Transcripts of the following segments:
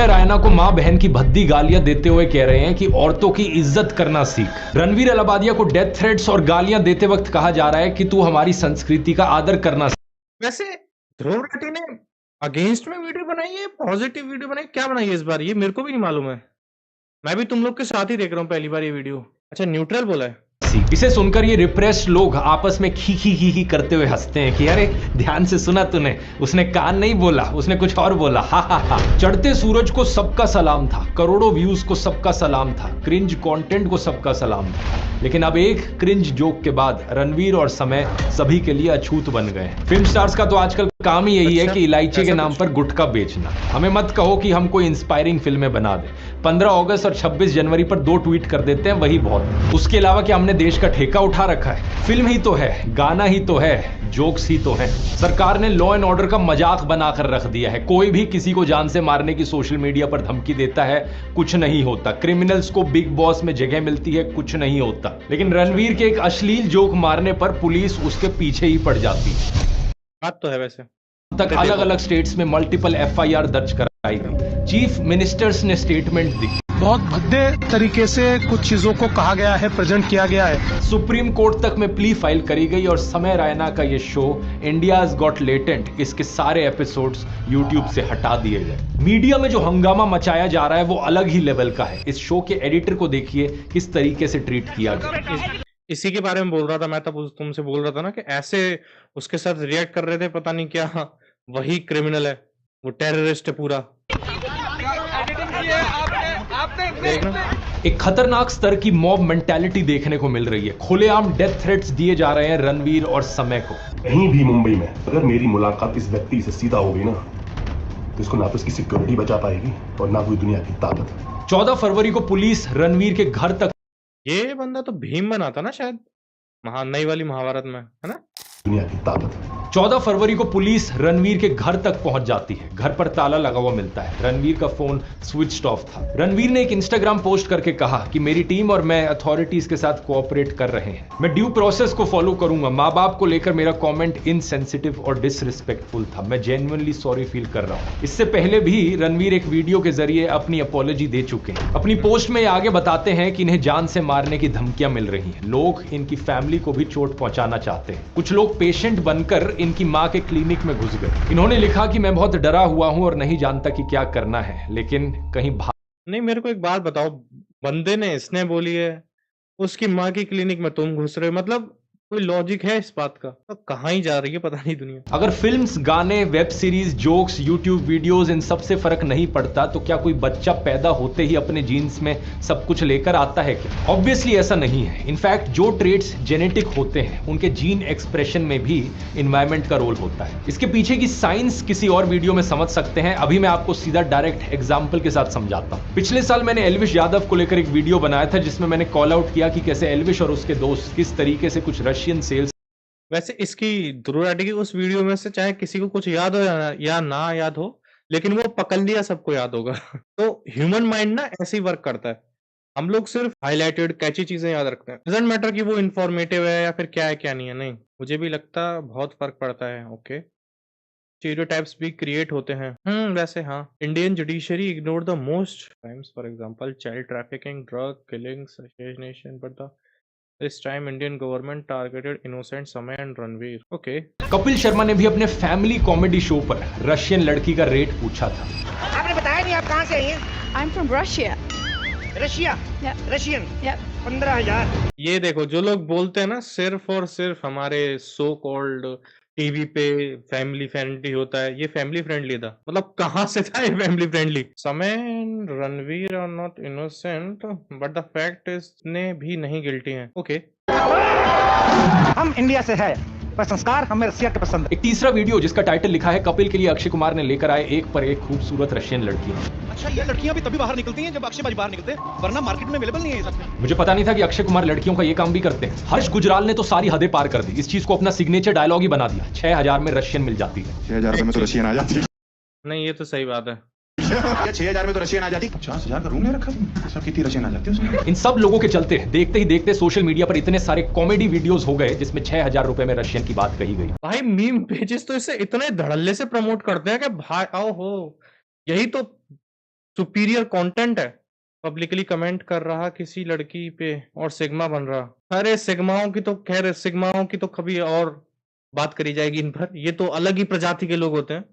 समय रैना को मां बहन की भद्दी गालियां देते हुए कह रहे हैं कि औरतों की इज्जत करना सीख। रणवीर अलाबादिया को डेथ थ्रेट्स और गालियां देते वक्त कहा जा रहा है कि तू हमारी संस्कृति का आदर करना सीख। वैसे ध्रुव राठी ने अगेंस्ट में वीडियो बनाई है, पॉजिटिव वीडियो बनाई, क्या बनाई है इस बार? ये मेरे को भी नहीं मालूम है। मैं भी तुम लोग के साथ ही देख रहा हूँ पहली बार ये वीडियो। अच्छा, न्यूट्रल बोला है। इसे सुनकर ये रिप्रेस्ड लोग आपस में खी खी खी खी करते हुए हंसते हैं कि अरे ध्यान से सुना तूने, उसने कान नहीं बोला, उसने कुछ और बोला, हा हा हा। चढ़ते सूरज को सबका सलाम था, करोड़ों व्यूज को सबका सलाम था, क्रिंज कंटेंट को सबका सलाम था, लेकिन अब एक क्रिंज जोक के बाद रणवीर और समय सभी के लिए अछूत बन गए हैं। फिल्म स्टार्स का तो आजकल काम ही यही है कि इलायची के नाम पर गुटखा बेचना। हमें मत कहो कि हम कोई इंस्पायरिंग फिल्में बना दे। 15 अगस्त और 26 जनवरी पर 2 ट्वीट कर देते हैं, वही बहुत। उसके अलावा कि हमने देश का ठेका उठा रखा है। फिल्म ही तो है, गाना ही तो है, जोक्स ही तो है। सरकार ने लॉ एंड ऑर्डर का मजाक बनाकर रख दिया है। कोई भी किसी को जान से मारने की सोशल मीडिया पर धमकी देता है, कुछ नहीं होता। क्रिमिनल्स को बिग बॉस में जगह मिलती है, कुछ नहीं होता। लेकिन रणवीर के एक अश्लील जोक मारने पर पुलिस उसके पीछे ही पड़ जाती है। बात तो है। वैसे तक अलग अलग स्टेट्स में मल्टीपल एफआईआर दर्ज कराई गई। चीफ मिनिस्टर्स ने स्टेटमेंट दी। बहुत भद्दे तरीके से कुछ चीजों को कहा गया है, प्रेजेंट किया गया है। सुप्रीम कोर्ट तक में प्ली फाइल करी गई और समय रैना का ये शो इंडियाज गॉट लेटेंट, इसके सारे एपिसोड्स यूट्यूब से हटा दिए गए। मीडिया में जो हंगामा मचाया जा रहा है वो अलग ही लेवल का है। इस शो के एडिटर को देखिए किस तरीके से ट्रीट किया गया। इसी के बारे में बोल रहा था मैं, तब तुमसे बोल रहा था ना कि ऐसे उसके साथ रिएक्ट कर रहे थे, पता नहीं क्या, वही क्रिमिनल है, वो टेररिस्ट है पूरा। एक खतरनाक स्तर की मॉब मेंटालिटी देखने को मिल रही है। खुलेआम डेथ थ्रेट्स दिए जा रहे हैं रणवीर और समय को। कहीं भी मुंबई में अगर मेरी मुलाकात इस व्यक्ति से सीधा हो गई ना, तो इसको ना तो इसकी सिक्योरिटी बचा पाएगी और ना कोई दुनिया की ताकत। 14 फरवरी को पुलिस रणवीर के घर तक। ये बंदा तो भीम बना था ना शायद, नई वाली महाभारत में, है ना? दुनिया की ताकत। 14 फरवरी को पुलिस रणवीर के घर तक पहुंच जाती है। घर पर ताला लगा हुआ मिलता है। रणवीर का फोन स्विच्ड ऑफ था। रणवीर ने एक इंस्टाग्राम पोस्ट करके कहा कि मेरी टीम और मैं अथॉरिटीज के साथ कोऑपरेट कर रहे हैं। मैं ड्यू प्रोसेस को फॉलो करूंगा। माँ बाप को लेकर मेरा कमेंट इनसेंसिटिव और डिसरिस्पेक्टफुल था। मैं जेन्युइनली सॉरी फील कर रहा हूँ। इससे पहले भी रणवीर एक वीडियो के जरिए अपनी अपॉलॉजी दे चुके हैं। अपनी पोस्ट में आगे बताते हैं कि इन्हें जान से मारने की धमकियां मिल रही हैं। लोग इनकी फैमिली को भी चोट पहुंचाना चाहते हैं। कुछ लोग पेशेंट बनकर इनकी मां के क्लिनिक में घुस गए। इन्होंने लिखा कि मैं बहुत डरा हुआ हूं और नहीं जानता कि क्या करना है, लेकिन कहीं नहीं। मेरे को एक बात बताओ, बंदे ने इसने बोली है, उसकी माँ की क्लिनिक में तुम घुस रहे हो, मतलब कोई लॉजिक है इस बात का? तो कहाँ ही जा रही है पता नहीं दुनिया। अगर फिल्म्स, गाने, web series, jokes, YouTube videos, इन सब से फर्क नहीं पड़ता तो क्या कोई बच्चा पैदा होते ही अपने जीन्स में सब कुछ लेकर आता है क्या? ऑब्वियसली ऐसा नहीं है। इनफैक्ट जो ट्रेड्स जेनेटिक होते हैं उनके जीन एक्सप्रेशन में भी एनवायरमेंट का रोल होता है। इसके पीछे की साइंस किसी और वीडियो में समझ सकते हैं। अभी मैं आपको सीधा डायरेक्ट एग्जाम्पल के साथ समझाता हूँ। पिछले साल मैंने एल्विश यादव को लेकर एक वीडियो बनाया था जिसमें मैंने कॉल आउट किया कि कैसे एल्विश और उसके दोस्त किस तरीके से कुछ रशियन सेल्स। वैसे इसकी ध्रुव राठी की उस वीडियो में से चाहे किसी को कुछ याद हो या ना याद हो, लेकिन वो पकड़ लिया सबको याद होगा। तो ह्यूमन माइंड ना ऐसे ही वर्क करता है। हम लोग सिर्फ हाईलाइटेड कैची चीजें याद रखते हैं। डजंट मैटर कि वो इन्फॉर्मेटिव है या फिर क्या है क्या नहीं है। नहीं, मुझे भी लगता बहुत फर्क पड़ता है। ओके, स्टीरियोटाइप्स भी क्रिएट होते हैं। वैसे हाँ, Indian judiciary ignore the most crimes, for example child trafficking, drug killings, assassination, but the This time Indian government targeted innocent Samay and Ranveer. Okay. Kapil Sharma ने भी अपने फैमिली कॉमेडी शो पर Russian लड़की का रेट पूछा था। आपने बताया नहीं आप कहाँ से आई हैं? I'm from Russia. Russia? Yeah. Russian? Yeah. 15,000। ये देखो, जो लोग बोलते हैं ना सिर्फ और सिर्फ हमारे सो कॉल्ड टीवी पे फैमिली फ्रेंडली होता है, ये फैमिली फ्रेंडली था? मतलब कहाँ से था ये फैमिली फ्रेंडली? समय Ranveer are not innocent but the fact is ने भी नहीं गिल्टी हैं। ओके, हम इंडिया से है पर संस्कार हमें रशिया के पसंद है। एक तीसरा वीडियो जिसका टाइटल लिखा है कपिल के लिए अक्षय कुमार ने लेकर आए एक पर एक खूबसूरत रशियन लड़कियां। अच्छा, ये लड़कियां भी तभी बाहर निकलती हैं जब अक्षय भाई बाहर निकलते हैं, वरना मार्केट में अवेलेबल नहीं है ये सब। मुझे पता नहीं था कि अक्षय कुमार लड़कियों का ये काम भी करते हैं। हर्ष गुजराल ने तो सारी हदें पार कर दी। इस चीज को अपना सिग्नेचर डायलॉग ही बना दिया। 6,000 में रशियन मिल जाती है। 6,000 में तो रशियन आ जाती है। नहीं ये तो सही बात है। 6,000 में तो रशियन आ जाती। 50,000 का रूम ले रखा तुमने, सब कितनी रशियन आ जाती है उसमें। इन सब लोगों के चलते देखते ही देखते सोशल मीडिया पर इतने सारे कॉमेडी वीडियोस हो गए जिसमें 6,000 रुपए में रशियन की बात कही गई। भाई मीम पेजेस तो इसे इतने धड़ल्ले से प्रमोट करते हैं कि भाई आओ हो, यही तो सुपीरियर कंटेंट है, पब्लिकली कमेंट कर रहा किसी लड़की पे और सिग्मा बन रहा। अरे सिग्माओं की तो खैर, सिग्माओं की तो कभी और बात करी जाएगी इन पर। ये तो अलग ही प्रजाति के लोग होते हैं,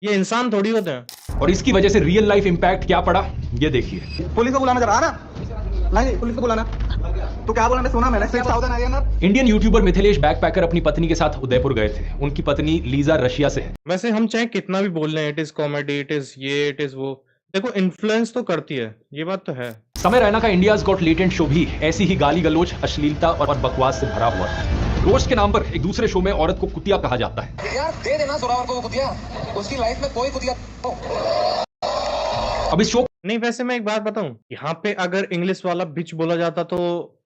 ये इंसान थोड़ी होते हैं। और इसकी वजह से रियल लाइफ इंपैक्ट क्या पड़ा ये देखिए। पुलिस को बुलाना, जरा आना। नहीं, पुलिस को बुलाना। तो क्या बोला, सुना मैंने 6,000 INR। Indian YouTuber Mithilesh backpacker अपनी पत्नी के साथ उदयपुर गए थे। उनकी पत्नी लीजा रशिया से है। वैसे हम चाहे कितना भी बोल रहे हैं, it is comedy, it is ये, इट इज वो, देखो इन्फ्लुएंस तो करती है, ये बात तो है। समय रैना का इंडियाज गॉट लेटेंट शो भी ऐसी ही गाली गलोच, अश्लीलता और बकवास से भरा हुआ था। रोस्ट के नाम पर एक दूसरे शो में औरत को कुतिया कहा जाता है। यार दे देना जोरावर को कुतिया, उसकी लाइफ में कोई कुतिया अब इस शो नहीं, वैसे मैं एक बात बताऊं, यहाँ पे अगर इंग्लिश वाला बिच बोला जाता तो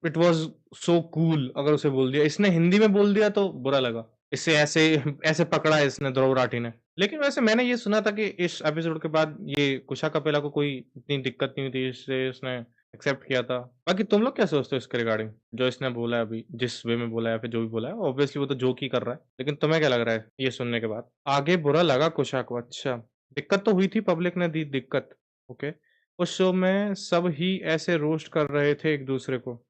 इट वाज सो कूल, अगर उसे बोल दिया। इसने हिंदी में बोल दिया तो बुरा लगा, इससे ऐसे ऐसे पकड़ा है इसने ध्रुव राठी ने। लेकिन वैसे मैंने ये सुना था कि इस एपिसोड के बाद ये कुशा कपिला को कोई इतनी दिक्कत नहीं थी, इससे उसने एक्सेप्ट किया था। बाकी तुम लोग क्या सोचते हो इसके रिगार्डिंग, जो इसने बोला है अभी, जिस वे में बोला है, फिर जो भी बोला है, ऑब्वियसली वो तो जोक ही कर रहा है। लेकिन तुम्हें क्या लग रहा है ये सुनने के बाद? आगे बुरा लगा कुशा को, अच्छा दिक्कत तो हुई थी, पब्लिक ने दी दिक्कत, ओके। उस शो में सब ही ऐसे रोस्ट कर रहे थे एक दूसरे को,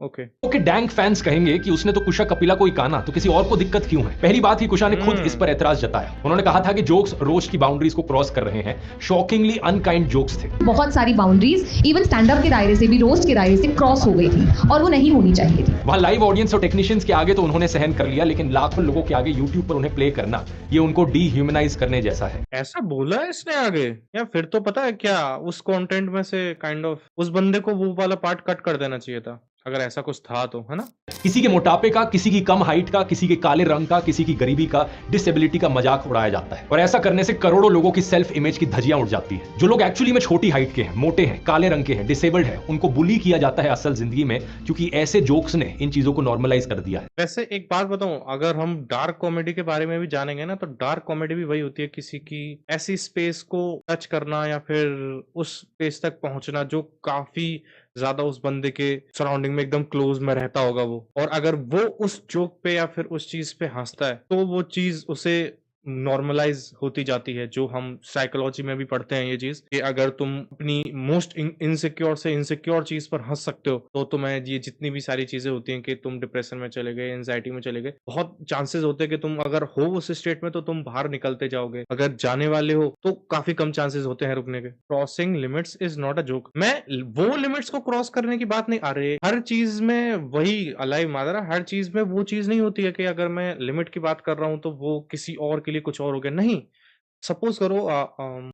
ओके। के डैंग फैंस कहेंगे कि उसने तो कुशा कपिला को ही कहा ना, तो किसी और को दिक्कत क्यों है? पहली बात ही कुशा ने खुद इस पर एतराज जताया। उन्होंने कहा था कि जोक्स रोस्ट की बाउंड्रीज को क्रॉस कर रहे हैं, शॉकिंगली अनकाइंड जोक्स थे। बहुत सारी बाउंड्रीज इवन स्टैंड अप के दायरे से भी, रोस्ट के दायरे से क्रॉस हो गई थी और वो नहीं होनी चाहिए थी। वहां लाइव ऑडियंस और टेक्नीशियंस के आगे तो उन्होंने सहन कर लिया, लेकिन लाखों लोगों के आगे यूट्यूब पर उन्हें प्ले करना, ये उनको डीह्यूमनाइज करने जैसा है। ऐसा बोला है इसने आगे, या फिर तो पता है क्या, उस कंटेंट में से काइंड ऑफ उस बंदे को वो वाला पार्ट कट कर देना चाहिए था, अगर ऐसा कुछ था तो, है ना। किसी के मोटापे का, किसी की कम हाइट का, किसी के काले रंग का, किसी की गरीबी का, डिसेबिलिटी का मजाक उड़ाया जाता है, और ऐसा करने से करोड़ों लोगों की सेल्फ इमेज की धज्जियां उड़ जाती है। जो लोग एक्चुअली में छोटी हाइट के हैं, मोटे हैं, काले रंग के हैं, डिसेबल्ड है, उनको बुली किया जाता है असल जिंदगी में, क्योंकि ऐसे जोक्स ने इन चीजों को नॉर्मलाइज कर दिया है। वैसे एक बात बताऊं, अगर हम डार्क कॉमेडी के बारे में भी जानेंगे ना, तो डार्क कॉमेडी भी वही होती है, किसी की ऐसी स्पेस को टच करना या फिर उस स्पेस तक पहुंचना जो काफी ज्यादा उस बंदे के सराउंडिंग में एकदम क्लोज में रहता होगा वो, और अगर वो उस जोक पे या फिर उस चीज पे हंसता है तो वो चीज उसे नॉर्मलाइज होती जाती है। जो हम साइकोलॉजी में भी पढ़ते हैं ये चीज, कि अगर तुम अपनी मोस्ट इनसिक्योर से इनसिक्योर चीज पर हंस सकते हो तो तुम्हें ये जितनी भी सारी चीजें होती हैं कि तुम डिप्रेशन में चले गए, एंजाइटी में चले गए, बहुत चांसेस होते हैं कि तुम अगर हो उस स्टेट में तो तुम बाहर निकलते जाओगे। अगर जाने वाले हो तो काफी कम चांसेस होते हैं रुकने के। Crossing limits is not a joke. मैं वो लिमिट्स को क्रॉस करने की बात नहीं, अरे हर चीज में वही अलाइव मादरा, हर चीज में वो चीज नहीं होती है कि अगर मैं लिमिट की बात कर रहा हूं तो वो किसी और के लिए कुछ और हो गया, नहीं। सपोज करो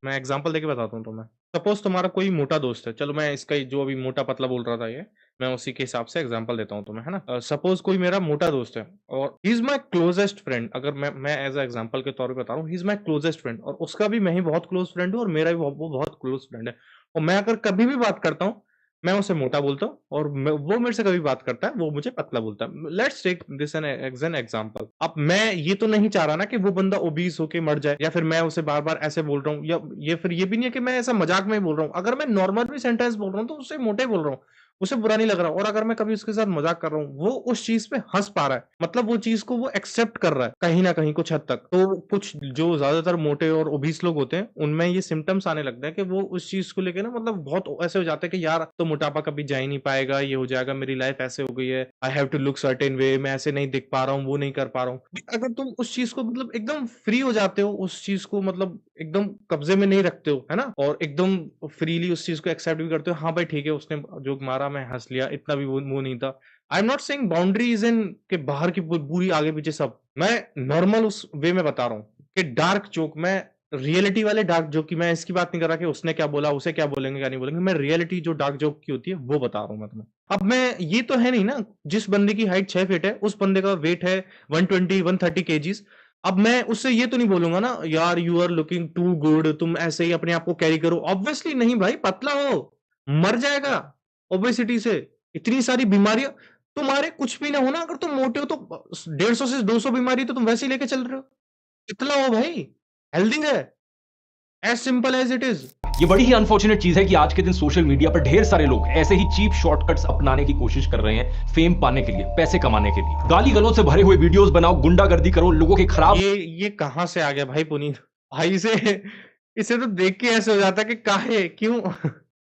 मैं एग्जांपल देके बताता हूँ तुम्हें। सपोज तुम्हारा कोई मोटा दोस्त है, चलो मैं इसका जो अभी मोटा पतला बोल रहा था ये, मैं उसी के हिसाब से एग्जांपल देता हूँ तुम्हें, है ना। सपोज कोई मेरा मोटा दोस्त है और he is my closest friend, अगर मैं एज एग्जांपल के तौर पे बता रहा हूँ, he is my closest friend, और उसका भी मैं ही बहुत क्लोज फ्रेंड हूँ और मेरा भी वो बहुत क्लोज फ्रेंड है। और मैं अगर कभी भी बात करता हूँ मैं उसे मोटा बोलता हूँ, और वो मेरे से कभी बात करता है वो मुझे पतला बोलता है। Let's take this an example. अब मैं ये तो नहीं चाह रहा ना कि वो बंदा ओबीस होके मर जाए, या फिर मैं उसे बार बार ऐसे बोल रहा हूँ, या ये फिर ये भी नहीं है कि मैं ऐसा मजाक में बोल रहा हूँ। अगर मैं नॉर्मल भी सेंटेंस बोल रहा हूँ तो उससे मोटे बोल रहा हूँ, उसे बुरा नहीं लग रहा। और अगर मैं कभी उसके साथ मजाक कर रहा हूँ, वो उस चीज पे हंस पा रहा है, मतलब वो चीज को वो एक्सेप्ट कर रहा है कहीं ना कहीं कुछ हद तक। तो कुछ जो ज्यादातर मोटे और ओबीस लोग होते हैं उनमें ये सिम्टम्स आने लगते हैं कि वो उस चीज को लेकर ना, मतलब बहुत ऐसे हो जाते हैं कि यार तो मोटापा कभी जा ही नहीं पाएगा, ये हो जाएगा, मेरी लाइफ ऐसे हो गई है, I have to look certain way, मैं ऐसे नहीं दिख पा रहा हूँ, वो नहीं कर पा रहा हूँ। अगर तुम उस चीज को मतलब एकदम फ्री हो जाते हो, उस चीज को मतलब एकदम कब्जे में नहीं रखते हो, है ना, और एकदम फ्रीली उस चीज को एक्सेप्ट भी करते हो, हाँ भाई ठीक है उसने जोक मारा, मैं हंस लिया, इतना भी वो नहीं था। I am not saying boundaries in के बाहर की पूरी आगे पीछे सब, मैं नॉर्मल उस वे में बता रहा हूँ कि डार्क जोक, मैं रियलिटी वाले डार्क जोक की, मैं इसकी बात नहीं कर रहा कि उसने क्या बोला, उसे क्या बोलेंगे क्या नहीं बोलेंगे, मैं रियलिटी जो डार्क जोक की होती है वो बता रहा हूँ मैं तुम्हें। अब मैं ये तो है नहीं ना, जिस बंदे की हाइट 6 फीट है उस बंदे का वेट है 120-130 kgs। अब मैं उससे ये तो नहीं बोलूंगा ना, यार you are looking too good, तुम ऐसे ही अपने आप को कैरी करो। ऑब्वियसली नहीं भाई, पतला हो मर जाएगा ओबेसिटी से, इतनी सारी बीमारियां। तुम्हारे कुछ भी ना हो ना, अगर तुम मोटे हो तो 150 से 200 बीमारी तो तुम वैसे ही लेके चल रहे हो। कितना हो भाई, हेल्दी है, as simple as it is. ये बड़ी ही अनफॉर्चुनेट चीज है कि आज के दिन सोशल मीडिया पर ढेर सारे लोग ऐसे ही चीप शॉर्टकट्स अपनाने की कोशिश कर रहे हैं, फेम पाने के लिए, पैसे कमाने के लिए। गाली गलौज से भरे हुए वीडियोस बनाओ, गुंडागर्दी करो, लोगों के खराब। ये कहां से आ गया भाई पुनीत भाई से इसे तो देख के ऐसे हो जाता है कि काहे क्यों।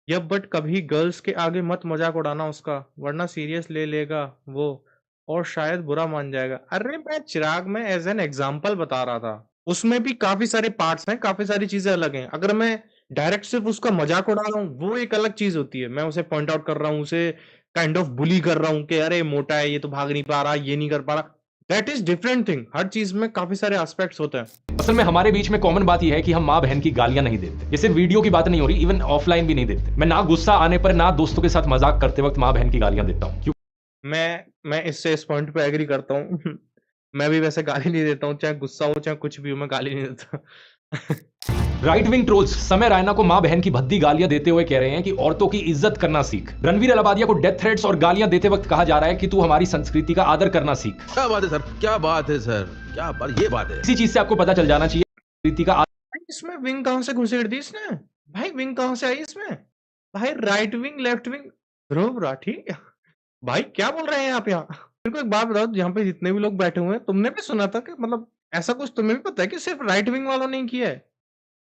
यह बट कभी गर्ल्स के आगे मत मजाक उड़ाना उसका, वरना सीरियस ले लेगा वो और शायद बुरा मान जाएगा। अरे मैं चिराग में एज एन एग्जाम्पल बता रहा था, उसमें भी काफी सारे पार्ट्स हैं, काफी सारी चीजें अलग हैं। अगर मैं डायरेक्ट सिर्फ उसका मजाक उड़ा रहा हूँ वो एक अलग चीज होती है, मैं उसे पॉइंट आउट कर रहा हूँ, उसे काइंड ऑफ बुली कर रहा हूँ कि अरे मोटा है, ये तो भाग नहीं पा रहा, ये नहीं कर पा रहा। That is different thing. हर चीज में काफी सारे एस्पेक्ट्स होते हैं। असल में हमारे बीच में कॉमन बात यह है कि हम माँ बहन की गालियां नहीं देते। ये सिर्फ वीडियो की बात नहीं हो रही, इवन ऑफलाइन भी नहीं देते। मैं ना गुस्सा आने पर ना दोस्तों के साथ मजाक करते वक्त माँ बहन की गालियां देता हूँ। मैं इससे इस पॉइंट पे एग्री करता हूँ। मैं भी वैसे गाली नहीं देता हूँ, चाहे गुस्सा हो चाहे कुछ भी हो, मैं गाली नहीं देता। राइट विंग ट्रोल्स समय रैना को मां बहन की भद्दी गालियां देते हुए कह रहे हैं कि औरतों की इज्जत करना सीख। रणवीर अलाबादिया को डेथ थ्रेट्स और गालियां देते वक्त कहा जा रहा है कि तू हमारी संस्कृति का आदर करना सीख। क्या बात है सर, क्या बात है सर, क्या बात, ये बात है। इसी चीज से आपको पता चल जाना चाहिए संस्कृति का इसमें विंग कहां से घुसेड़ दी इसने भाई? विंग कहां से आई इसमें भाई? Right wing left wing Dhruv Rathee भाई क्या बोल रहे हैं आप यहाँ? मेरे को एक बात बताओ, यहाँ पे जितने भी लोग बैठे हुए हैं, तुमने भी सुना था कि मतलब ऐसा कुछ तुम्हें भी पता है कि सिर्फ राइट विंग वालों ने किया है?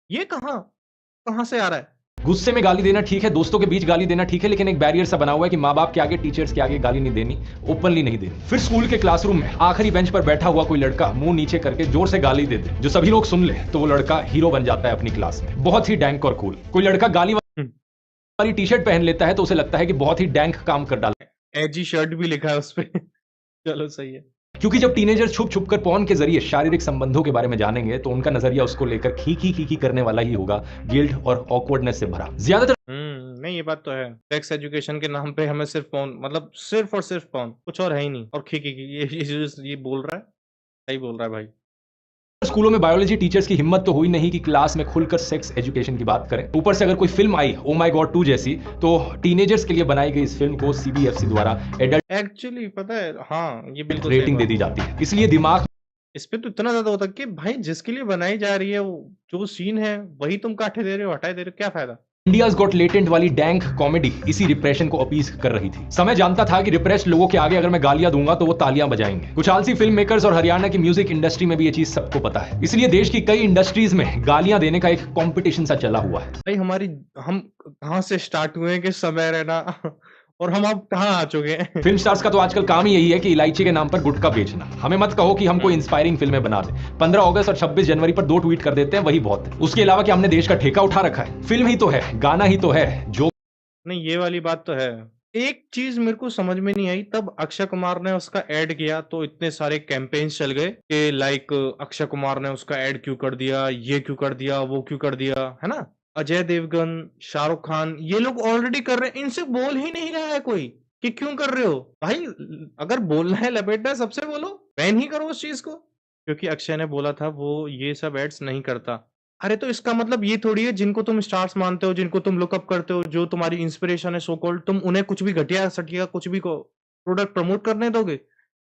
ये कहां से आ रहा है? गुस्से में गाली देना ठीक है, दोस्तों के बीच गाली देना ठीक है, लेकिन एक बैरियर सा बना हुआ है कि माँ बाप के आगे, टीचर्स के आगे गाली नहीं देनी, ओपनली नहीं देनी। फिर स्कूल के क्लासरूम में आखिरी बेंच पर बैठा हुआ कोई लड़का मुंह नीचे करके जोर से गाली दे दे, जो सभी लोग सुन ले, तो वो लड़का हीरो बन जाता है अपनी क्लास में। बहुत ही डैंक और कूल। कोई लड़का गाली वाली टी शर्ट पहन लेता है तो उसे लगता है कि बहुत ही डैंक काम कर डाला। एजी शर्ट भी लिखा है उस पे। चलो सही है। क्योंकि जब टीनेजर छुप छुप कर पॉर्न के जरिए शारीरिक संबंधों के बारे में जानेंगे तो उनका नजरिया उसको लेकर खी करने वाला ही होगा, गिल्ट और ऑकवर्डनेस से भरा। ज्यादातर नहीं ये बात तो है, सेक्स एजुकेशन के नाम पे हमें सिर्फ पॉर्न, मतलब सिर्फ और सिर्फ पॉर्न, कुछ और है ही नहीं। और खी ये बोल रहा है, सही बोल रहा है भाई। स्कूलों में बायोलॉजी टीचर्स की हिम्मत तो हुई नहीं कि क्लास में खुलकर सेक्स एजुकेशन की बात करें। ऊपर से अगर कोई film I oh my God 2 जैसी, तो टीनेजर्स के लिए बनाई गई इस फिल्म को सीबीएफसी द्वारा एडल्ट एक्चुअली पता है, हाँ ये बिल्कुल रेटिंग दे दी जाती है। इसलिए दिमाग इस पे तो इतना ज्यादा होता है कि भाई जिसके लिए बनाई जा रही है वो जो सीन है वही तुम काटे दे रहे हो, हटाए दे रहे हो, क्या फायदा? इंडियाज गॉट लेटेंट वाली डैंक कॉमेडी इसी रिप्रेशन को अपील कर रही थी। समय जानता था कि रिप्रेस्ड लोगों के आगे अगर मैं गालियां दूंगा तो वो तालियां बजाएंगे। कुछ आलसी फिल्म मेकर्स और हरियाणा की म्यूजिक इंडस्ट्री में भी ये चीज सबको पता है। इसलिए देश की कई इंडस्ट्रीज में गालियां देने का एक कंपटीशन सा चला हुआ है। भाई हम कहां से स्टार्ट हुए कि समय रहना और हम अब कहां आ चुके हैं? फिल्म स्टार्स का तो आजकल काम ही यही है कि इलायची के नाम पर गुटखा बेचना। हमें मत कहो कि हमको इंस्पायरिंग फिल्में बना दे। 15 अगस्त और 26 जनवरी पर 2 ट्वीट कर देते हैं, वही बहुत है। उसके अलावा कि हमने देश का ठेका उठा रखा है? फिल्म ही तो है, गाना ही तो है जो नहीं, ये वाली बात तो है। एक चीज मेरे को समझ में नहीं आई, तब अक्षय कुमार ने उसका ऐड किया तो इतने सारे कैंपेन्स चल गए कि लाइक अक्षय कुमार ने उसका ऐड क्यों कर दिया, ये क्यों कर दिया, वो क्यों कर दिया, है ना? अजय देवगन, शाहरुख खान, ये लोग ऑलरेडी कर रहे हैं, इनसे बोल ही नहीं रहा है कोई कि क्यों कर रहे हो भाई। अगर बोलना है, लपेटना है, सबसे बोलो, बैन ही करो उस चीज को, क्योंकि अक्षय ने बोला था वो ये सब एड्स नहीं करता। अरे तो इसका मतलब ये थोड़ी है जिनको तुम स्टार्स मानते हो, जिनको तुम लुकअप करते हो, जो तुम्हारी इंस्पिरेशन है सो कॉल्ड, तुम उन्हें कुछ भी घटिया सटिया कुछ भी को प्रोडक्ट प्रमोट करने दोगे?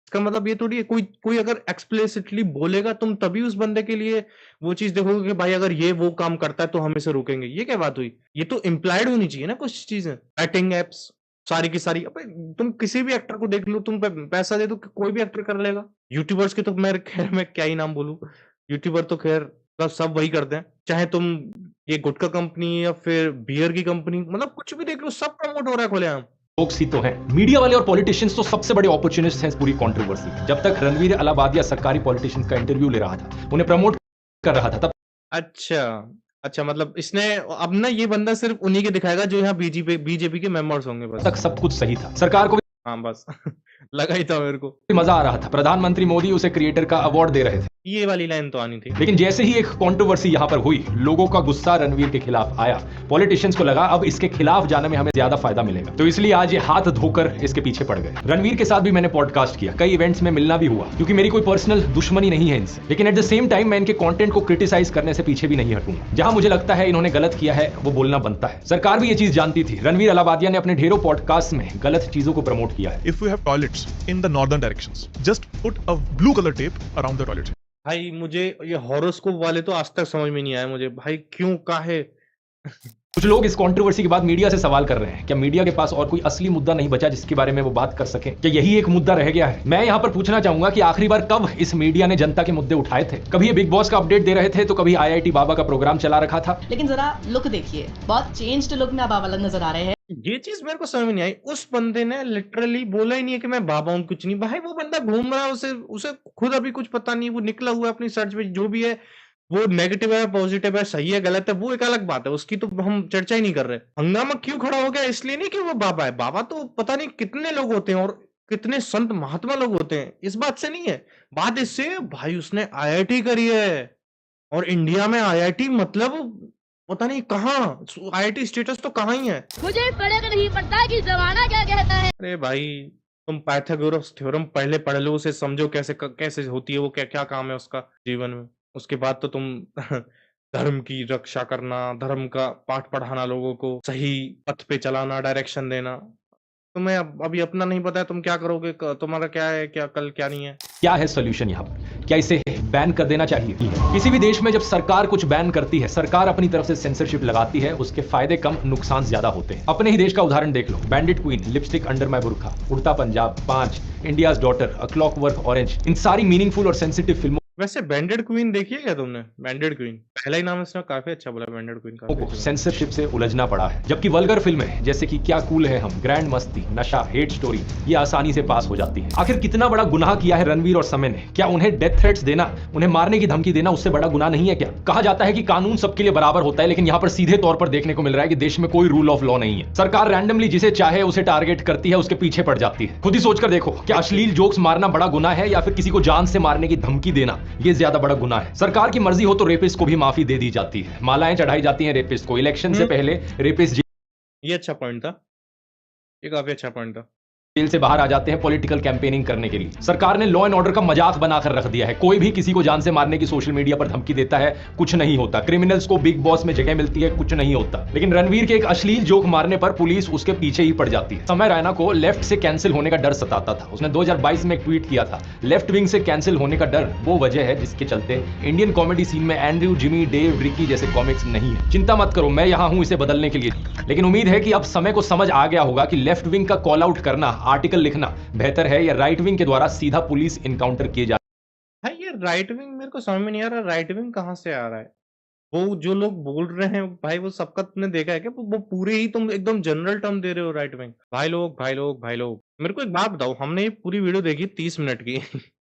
इसका मतलब ये थोड़ी है कोई अगर एक्सप्लिसिटली बोलेगा तुम तभी उस बंदे के लिए वो चीज देखोगे कि भाई अगर ये वो काम करता है तो हम इसे रोकेंगे। ये क्या बात हुई? ये तो इम्प्लाइड होनी चाहिए ना कुछ चीजें। बैटिंग एप्स सारी की सारी, तुम किसी भी एक्टर को देख लो, तुम पैसा दे दो कोई भी एक्टर कर लेगा। यूट्यूबर्स के तो मैं क्या ही नाम बोलूं, यूट्यूबर तो खैर सब वही करते हैं। चाहे तुम ये गुटखा कंपनी या फिर बियर की कंपनी, मतलब कुछ भी देख लो, सब प्रमोट हो रहा है खुलेआम। लोग ही तो हैं। मीडिया वाले और पॉलिटिशियंस तो सबसे बड़े अपॉर्चुनिस्ट हैं इस पूरी कंट्रोवर्सी में। जब तक रणवीर अलाबादिया सरकारी पॉलिटिशियंस का इंटरव्यू ले रहा था, उन्हें प्रमोट कर रहा था, तब अच्छा मतलब इसने अब ना ये बंदा सिर्फ उन्हीं के दिखाएगा जो यहाँ बीजेपी के मेंबर्स होंगे, बस तक सब कुछ सही था। सरकार को हाँ बस लगा ही था मेरे को, मजा आ रहा था। प्रधानमंत्री मोदी उसे क्रिएटर का अवार्ड दे रहे थे। ये वाली लाइन तो आनी थी। लेकिन जैसे ही एक कंट्रोवर्सी यहां पर हुई, लोगों का गुस्सा रणवीर के खिलाफ आया। पॉलिटिशियंस को लगा अब इसके खिलाफ जाने में हमें ज्यादा फायदा मिलेगा, तो इसलिए आज ये हाथ धोकर इसके पीछे पड़ गए। रणवीर के साथ भी मैंने पॉडकास्ट किया, कई इवेंट्स में मिलना भी हुआ, क्योंकि मेरी कोई पर्सनल दुश्मनी नहीं है इनसे। लेकिन एट द सेम टाइम मैं इनके कंटेंट को क्रिटिसाइज करने से पीछे भी नहीं हटूंगा। जहां मुझे लगता है इन्होंने गलत किया है वो बोलना बनता है। सरकार भी ये चीज जानती थी। रणवीर अलाबादिया ने अपने ढेरों पॉडकास्ट में गलत चीजों को प्रमोट किया है। If we have toilets in the northern directions, just put a blue color tape around the toilet. भाई मुझे ये हॉरोस्कोप वाले तो आज तक समझ में नहीं आया मुझे, भाई क्यों काहे कुछ लोग इस कंट्रोवर्सी के बाद मीडिया से सवाल कर रहे हैं, क्या मीडिया के पास और कोई असली मुद्दा नहीं बचा जिसके बारे में वो बात कर सके? क्या यही एक मुद्दा रह गया है? मैं यहां पर पूछना चाहूंगा कि आखिरी बार कब इस मीडिया ने जनता के मुद्दे उठाए थे? कभी ये बिग बॉस का अपडेट दे रहे थे, तो कभी IIT बाबा का प्रोग्राम चला रखा था। लेकिन जरा लुक देखिए, बहुत चेंज्ड लुक में बाबा अलग नजर आ रहे हैं। ये चीज मेरे को समझ में नहीं आई। उस बंदे ने लिटरली बोला ही नहीं है कि मैं बाबा हूं, कुछ नहीं। भाई वो बंदा घूम रहा है, उसे खुद अभी कुछ पता नहीं, वो निकला हुआ है अपनी सर्च में, जो भी है वो नेगेटिव है, पॉजिटिव है, सही है, गलत है, वो एक अलग बात है, उसकी तो हम चर्चा ही नहीं कर रहे। हंगामा क्यों खड़ा हो गया? इसलिए नहीं कि वो बाबा है। बाबा तो पता नहीं कितने लोग होते हैं और कितने संत महात्मा लोग होते हैं, इस बात से नहीं है। बात इससे भाई उसने IIT करी है, और इंडिया में IIT मतलब पता नहीं कहाँ, IIT स्टेटस तो कहाँ ही है। मुझे फर्क नहीं पड़ता कि जमाना क्या कहता है। अरे भाई तुम पाइथागोरस थ्योरम पहले पढ़ लो, उसे समझो कैसे होती है वो, क्या काम है उसका जीवन में। उसके बाद तो तुम धर्म की रक्षा करना, धर्म का पाठ पढ़ाना, लोगों को सही पथ पे चलाना, डायरेक्शन देना। तुम्हें अभी अपना नहीं पता है, तुम क्या करोगे, तुम्हारा क्या है, क्या कल क्या नहीं है। क्या है सोल्यूशन यहाँ पर? क्या इसे बैन कर देना चाहिए? किसी भी देश में जब सरकार कुछ बैन करती है, सरकार अपनी तरफ से सेंसरशिप लगाती है, उसके फायदे कम, नुकसान ज्यादा होते हैं। अपने ही देश का उदाहरण देख लो, Bandit Queen, lipstick under my Burkha, Udta Punjab, 5, India's daughter, a clockwork orange, इन सारी मीनिंगफुल और सेंसिटिव फिल्मों। वैसे बैंडेड क्वीन देखी है क्या तुमने? बैंडेड क्वीन पहला ही नाम इसने काफी अच्छा बोला, बैंडेड क्वीन का। सेंसरशिप से उलझना पड़ा है, जबकि वल्गर फिल्में जैसे कि क्या कूल है हम, ग्रैंड मस्ती, नशा, हेट स्टोरी, ये आसानी से पास हो जाती है। आखिर कितना बड़ा गुनाह किया है रणवीर और समय ने? क्या उन्हें डेथ थ्रेट्स देना, उन्हें मारने की धमकी देना उससे बड़ा गुनाह नहीं है क्या? कहा जाता है कि कानून सबके लिए बराबर होता है, लेकिन यहाँ पर सीधे तौर पर देखने को मिल रहा है कि देश में कोई रूल ऑफ लॉ नहीं है। सरकार रैंडमली जिसे चाहे उसे टारगेट करती है, उसके पीछे पड़ जाती है। खुद ही सोचकर देखो, क्या अश्लील जोक्स मारना बड़ा गुनाह है, या फिर किसी को जान से मारने की धमकी देना ये ज्यादा बड़ा गुनाह है? सरकार की मर्जी हो तो रेपिस्ट को भी माफी दे दी जाती है, मालाएं चढ़ाई जाती हैं रेपिस्ट को। इलेक्शन से पहले रेपिस्ट ये अच्छा पॉइंट था, ये काफी अच्छा पॉइंट था। जेल से बाहर आ जाते हैं पॉलिटिकल कैंपेनिंग करने के लिए। सरकार ने लॉ एंड ऑर्डर का मजाक बनाकर रख दिया है। कोई भी किसी को जान से मारने की सोशल मीडिया पर धमकी देता है, कुछ नहीं होता। क्रिमिनल्स को बिग बॉस में जगह मिलती है, कुछ नहीं होता। लेकिन रणवीर के एक अश्लील जोक मारने पर पुलिस उसके पीछे ही पड़ जाती है। समय रैना को लेफ्ट से कैंसिल होने का डर सताता था। उसने 2022 में एक ट्वीट किया था, लेफ्ट विंग से कैंसिल होने का डर वो वजह है जिसके चलते इंडियन कॉमेडी सीन में एंड्रयू, जिमी, डेव, रिकी जैसे कॉमिक्स नहीं है। चिंता मत करो, मैं यहां हूं इसे बदलने के लिए। लेकिन उम्मीद है कि अब समय को समझ आ गया होगा कि लेफ्ट विंग का कॉल आउट करना, आर्टिकल लिखना बेहतर है, या राइट विंग के द्वारा सीधा पुलिस इनकाउंटर किए जा। भाई ये राइट विंग मेरे को समझ में नहीं आ रहा, राइट विंग कहां से आ रहा है? वो जो लोग बोल रहे हैं भाई, वो सबका तुमने देखा है क्या? वो पूरे ही तुम एकदम जनरल टर्म दे रहे हो, राइट विंग। भाई लोग भाई लोग भाई लोग, मेरे को एक बात बताओ, हमने ये पूरी वीडियो देखी 30 मिनट की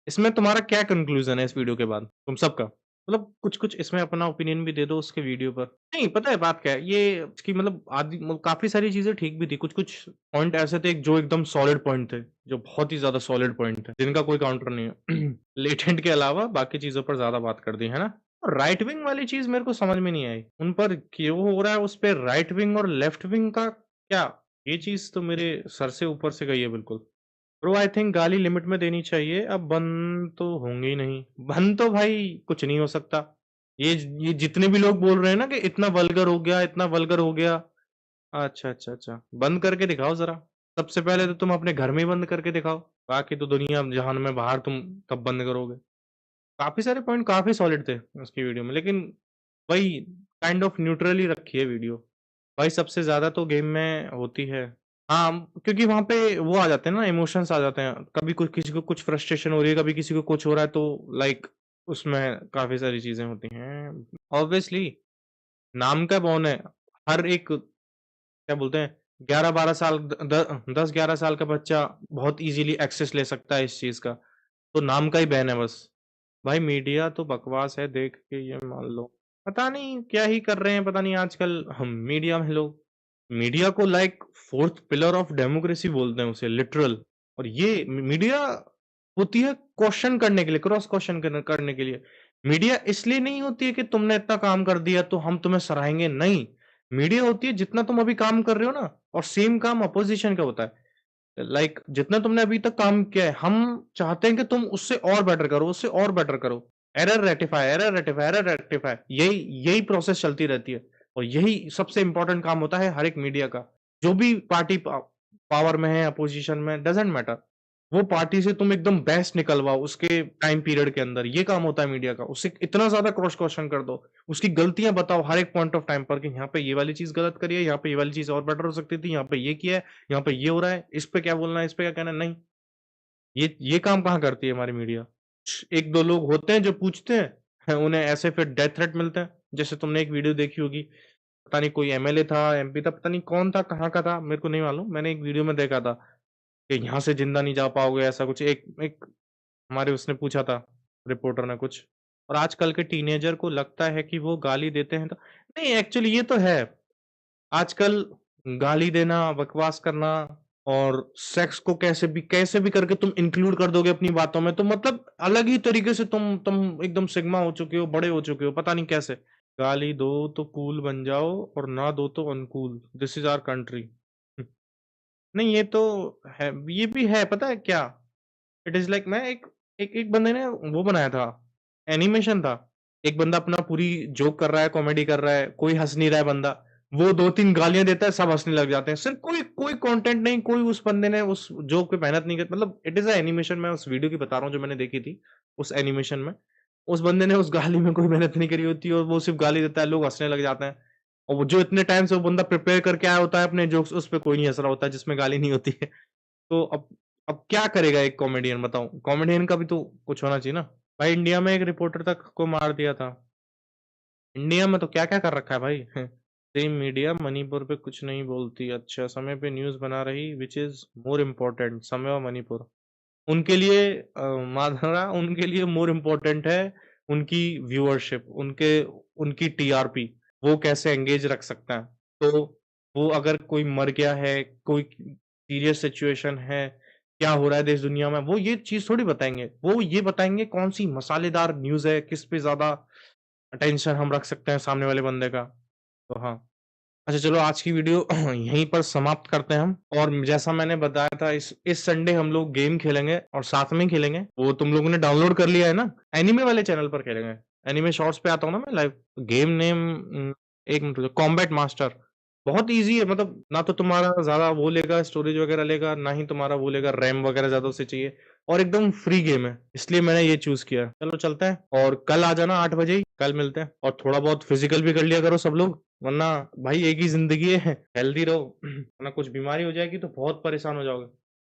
इसमें तुम्हारा क्या कंक्लूजन है इस वीडियो के बाद, तुम सबका? मतलब कुछ इसमें अपना ओपिनियन भी दे दो उसके वीडियो पर। नहीं पता है बात क्या है, ये इसकी मतलब आदि काफी सारी चीजें ठीक भी थी, कुछ पॉइंट ऐसे थे जो एकदम सॉलिड पॉइंट थे, जो बहुत ही ज्यादा सॉलिड पॉइंट थे, जिनका कोई काउंटर नहीं है लेटेंट के अलावा बाकी चीजों पर ज्यादा बात कर दी है ना। राइट विंग वाली चीज मेरे को समझ में नहीं आई, उन पर क्यों हो रहा है, उस पर राइट विंग और लेफ्ट विंग का क्या? ये चीज तो मेरे सर से ऊपर से गई है बिल्कुल। ब्रो आई थिंक गाली लिमिट में देनी चाहिए, अब बंद तो होंगे ही नहीं। बंद तो भाई कुछ नहीं हो सकता। ये जितने भी लोग बोल रहे हैं ना कि इतना वल्गर हो गया, इतना वल्गर हो गया, अच्छा बंद करके दिखाओ जरा। सबसे पहले तो तुम अपने घर में ही बंद करके दिखाओ, बाकी तो दुनिया जहान में बाहर तुम कब बंद करोगे। काफी सारे पॉइंट काफी सॉलिड थे उसकी वीडियो में, लेकिन वही काइंड ऑफ न्यूट्रल ही रखी है वीडियो। भाई सबसे ज्यादा तो गेम में होती है, हाँ, क्योंकि वहां पे वो आ जाते हैं ना, इमोशंस आ जाते हैं। कभी कुछ किसी को कुछ फ्रस्ट्रेशन हो रही है, कभी किसी को कुछ हो रहा है, तो लाइक उसमें काफी सारी चीजें होती हैं। ऑब्वियसली नाम का बॉन है, हर एक क्या बोलते हैं 11-12 साल 10-11 साल का बच्चा बहुत इजीली एक्सेस ले सकता है इस चीज का, तो नाम का ही बैन है बस। भाई मीडिया तो बकवास है, देख के ये मान लो पता नहीं क्या ही कर रहे हैं, पता नहीं आजकल हम मीडिया में लोग मीडिया को like 4th pillar of democracy बोलते हैं उसे, लिटरल। और ये मीडिया होती है क्वेश्चन करने के लिए, क्रॉस क्वेश्चन करने के लिए। मीडिया इसलिए नहीं होती है कि तुमने इतना काम कर दिया तो हम तुम्हें सराहेंगे, नहीं। मीडिया होती है जितना तुम अभी काम कर रहे हो ना, और सेम काम अपोजिशन का होता है। लाइक जितना तुमने अभी तक काम किया है, हम चाहते हैं कि तुम उससे और बेटर करो, उससे और बेटर करो। Error rectify, error rectify, error rectify, यही प्रोसेस चलती रहती है। और यही सबसे इंपॉर्टेंट काम होता है हर एक मीडिया का, जो भी पार्टी पावर में है, अपोजिशन में, डजेंट मैटर। वो पार्टी से तुम एकदम बेस्ट निकलवाओ उसके टाइम पीरियड के अंदर। ये काम होता है मीडिया का। उससे इतना ज्यादा क्रॉस क्वेश्चन कर दो, उसकी गलतियां बताओ हर एक पॉइंट ऑफ टाइम पर कि यहाँ पे ये वाली चीज गलत करी है, यहाँ पे ये वाली चीज और बेटर हो सकती थी, यहाँ पे ये किया है, यहाँ पे ये हो रहा है, इस पे क्या बोलना है, इस पे क्या कहना है। नहीं, ये काम कहाँ करती है हमारी मीडिया। एक दो लोग होते हैं जो पूछते हैं, उन्हें ऐसे फिर डेथ थ्रेट मिलते हैं। जैसे तुमने एक वीडियो देखी होगी, पता नहीं कोई एमएलए था, एमपी था, पता नहीं कौन था, कहाँ का था, मेरे को नहीं मालूम। मैंने एक वीडियो में देखा था कि यहाँ से जिंदा नहीं जा पाओगे, ऐसा कुछ एक एक हमारे उसने पूछा था, रिपोर्टर ने कुछ। और आजकल के टीनेजर को लगता है कि वो गाली देते हैं तो नहीं, एक्चुअली ये तो है। आजकल गाली देना, बकवास करना और सेक्स को कैसे भी करके तुम इंक्लूड कर दोगे अपनी बातों में, तो मतलब अलग ही तरीके से तुम एकदम सिग्मा हो चुके हो, बड़े हो चुके हो, पता नहीं कैसे। गाली दो तो कूल बन जाओ और ना दो तो uncool, this is our country. नहीं, ये तो है, ये भी है, पता है क्या। इट इज लाइक मैं एक बंदे ने वो बनाया था, एनिमेशन था। एक बंदा अपना पूरी जोक कर रहा है, कॉमेडी कर रहा है, कोई हंस नहीं रहा है बंदा, वो 2-3 गालियां देता है, सब हंसने लग जाते हैं। सिर्फ कोई कंटेंट नहीं, कोई उस बंदे ने उस जोक पे मेहनत नहीं की। मतलब इट इज अ एनिमेशन। मैं उस वीडियो की बता रहा हूँ जो मैंने देखी थी। उस एनिमेशन में उस बंदे ने उस गाली में कोई मेहनत नहीं करी होती और वो सिर्फ गाली देता है, लोग हंसने लग जाते हैं। और वो जो इतने टाइम से वो बंदा प्रिपेयर करके आया होता है अपने जोक्स, उस पे कोई नहीं हंस रहा होता है जिसमें गाली नहीं होती है। तो अब क्या करेगा एक कॉमेडियन, बताओ। कॉमेडियन का भी तो कुछ होना चाहिए ना भाई। इंडिया में एक रिपोर्टर तक को मार दिया था। इंडिया में तो क्या क्या कर रखा है भाई। सेम मीडिया मणिपुर पे कुछ नहीं बोलती। अच्छा, समय पे न्यूज बना रही, विच इज मोर इम्पोर्टेंट, समय और मणिपुर। उनके लिए माधरा, उनके लिए मोर इम्पोर्टेंट है उनकी व्यूअरशिप, उनकी टीआरपी, वो कैसे एंगेज रख सकता है। तो वो अगर कोई मर गया है, कोई सीरियस सिचुएशन है, क्या हो रहा है देश दुनिया में, वो ये चीज थोड़ी बताएंगे। वो ये बताएंगे कौन सी मसालेदार न्यूज है, किस पे ज्यादा अटेंशन हम रख सकते हैं सामने वाले बंदे का। तो हाँ, अच्छा चलो आज की वीडियो यहीं पर समाप्त करते हैं हम। और जैसा मैंने बताया था, इस संडे हम लोग गेम खेलेंगे और साथ में खेलेंगे। वो तुम लोगों ने डाउनलोड कर लिया है ना, एनिमे वाले चैनल पर खेलेंगे। एनिमे शॉर्ट्स पे आता हूँ ना मैं लाइव। गेम नेम एक मिनट, कॉम्बैट मास्टर। बहुत इजी है, मतलब ना तो तुम्हारा ज्यादा वो लेगा, स्टोरेज वगैरह लेगा, ना ही तुम्हारा वो लेगा, रैम वगैरह ज्यादा उसे चाहिए, और एकदम फ्री गेम है, इसलिए मैंने ये चूज किया। चलो चलते हैं, और कल आ जाना 8 बजे ही, कल मिलते हैं। और थोड़ा बहुत फिजिकल भी कर लिया करो सब लोग, वरना भाई एक ही जिंदगी है, हेल्दी रहो, वरना कुछ बीमारी हो जाएगी तो बहुत परेशान हो जाओगे।